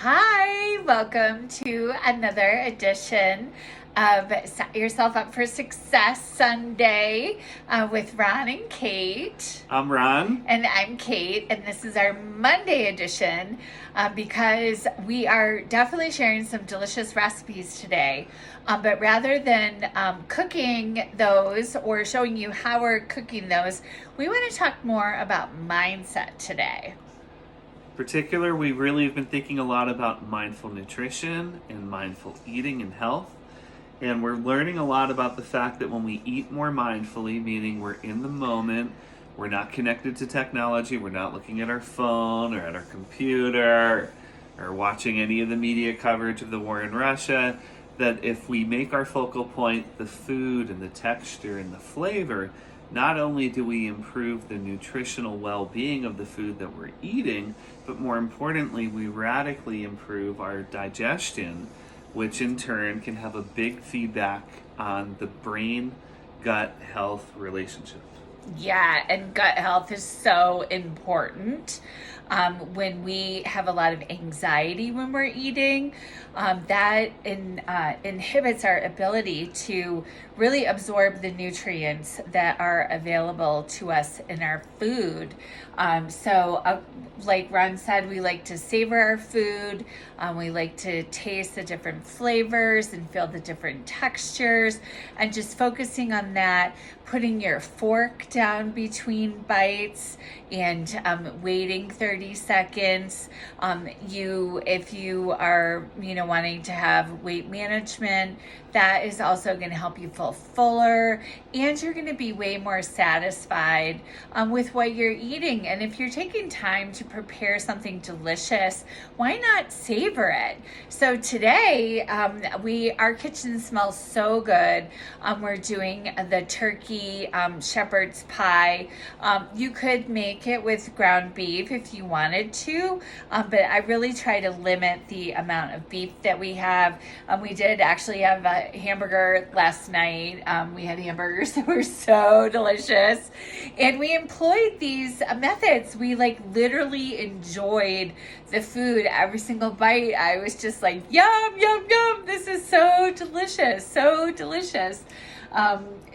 Hi, welcome to another edition of Set Yourself Up for Success Sunday with Ron and Kate. I'm Ron. And I'm Kate, and this is our Monday edition because we are definitely sharing some delicious recipes today. But rather than cooking those or showing you how we're cooking those, we want to talk more about mindset today. Particular, we really have been thinking a lot about mindful nutrition and mindful eating and health. And we're learning a lot about the fact that when we eat more mindfully, meaning we're in the moment, we're not connected to technology, we're not looking at our phone or at our computer or watching any of the media coverage of the war in Russia, that if we make our focal point the food and the texture and the flavor, not only do we improve the nutritional well-being of the food that we're eating, but more importantly, we radically improve our digestion, which in turn can have a big feedback on the brain-gut health relationship. Yeah, and gut health is so important. When we have a lot of anxiety when we're eating, that inhibits our ability to really absorb the nutrients that are available to us in our food. Like Ron said, we like to savor our food. We like to taste the different flavors and feel the different textures, and just focusing on that, putting your fork down between bites and waiting 30 seconds. If you are, wanting to have weight management, that is also going to help you feel fuller, and you're going to be way more satisfied with what you're eating. And if you're taking time to prepare something delicious, why not savor it? So today, our kitchen smells so good. We're doing the turkey shepherd's pie. You could make it with ground beef if you wanted to, but I really try to limit the amount of beef that we have. We did actually have a hamburger last night. We had hamburgers that were so delicious, and we employed these methods. We literally enjoyed the food every single bite. I was just like, yum, yum, yum. This is so delicious, so delicious.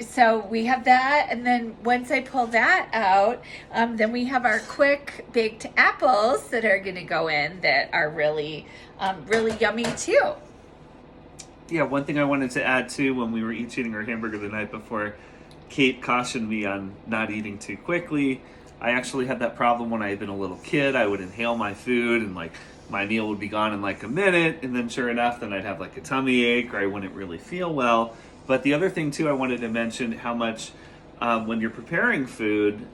So we have that, and then once I pull that out, then we have our quick baked apples that are going to go in that are really, really yummy too. Yeah, one thing I wanted to add too, when we were eating our hamburger the night before, Kate cautioned me on not eating too quickly. I actually had that problem when I had been a little kid. I would inhale my food and my meal would be gone in a minute, and then sure enough, then I'd have a tummy ache or I wouldn't really feel well. But the other thing too, I wanted to mention how much when you're preparing food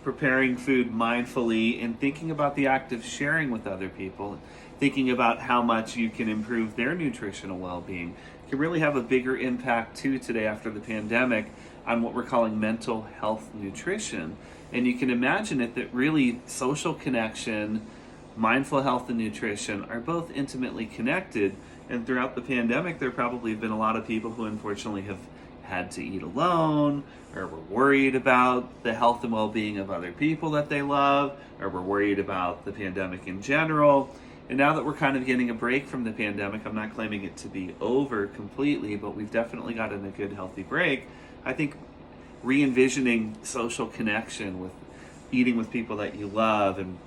mindfully and thinking about the act of sharing with other people, thinking about how much you can improve their nutritional well-being, can really have a bigger impact too today after the pandemic on what we're calling mental health nutrition. And you can imagine it that really social connection, mindful health and nutrition are both intimately connected. And throughout the pandemic, there probably have been a lot of people who unfortunately have had to eat alone, or were worried about the health and well-being of other people that they love, or were worried about the pandemic in general. And now that we're kind of getting a break from the pandemic, I'm not claiming it to be over completely, but we've definitely gotten a good, healthy break. I think re-envisioning social connection with eating with people that you love, and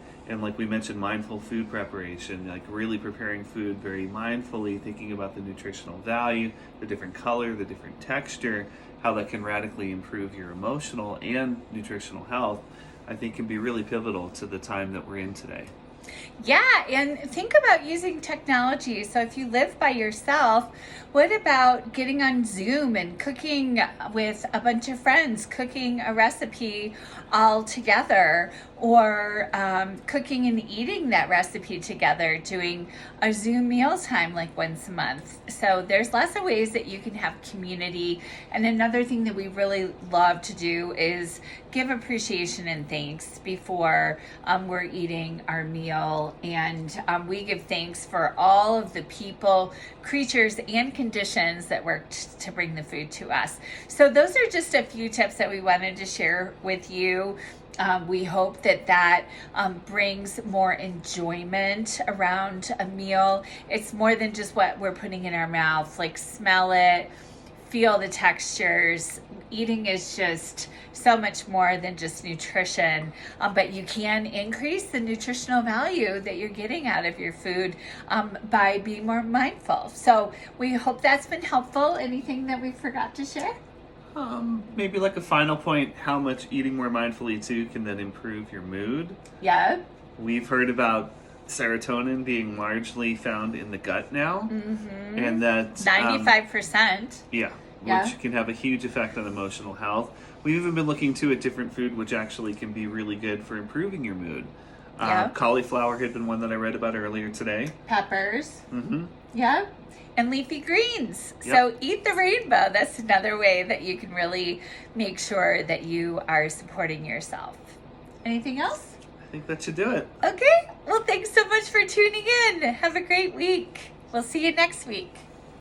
like we mentioned, mindful food preparation, really preparing food very mindfully, thinking about the nutritional value, the different color, the different texture, how that can radically improve your emotional and nutritional health, I think can be really pivotal to the time that we're in today. Yeah, and think about using technology. So if you live by yourself, what about getting on Zoom and cooking with a bunch of friends, cooking a recipe all together, or cooking and eating that recipe together, doing a Zoom mealtime once a month. So there's lots of ways that you can have community. And another thing that we really love to do is give appreciation and thanks before we're eating our meal. And we give thanks for all of the people, creatures, and conditions that worked to bring the food to us. So those are just a few tips that we wanted to share with you. We hope that brings more enjoyment around a meal. It's more than just what we're putting in our mouth, like smell it, feel the textures. Eating is just so much more than just nutrition, but you can increase the nutritional value that you're getting out of your food by being more mindful. So we hope that's been helpful. Anything that we forgot to share? Maybe like a final point, how much eating more mindfully too can then improve your mood. Yeah. We've heard about serotonin being largely found in the gut now, and that 95%. Yeah, Yeah. which can have a huge effect on emotional health. We've even been looking too at different food, which actually can be really good for improving your mood. Yeah. Cauliflower had been one that I read about earlier today. Peppers. Mm-hmm. Yeah. And leafy greens. Yep. So eat the rainbow. That's another way that you can really make sure that you are supporting yourself. Anything else? I think that should do it. Okay. Well, thanks so much for tuning in. Have a great week. We'll see you next week.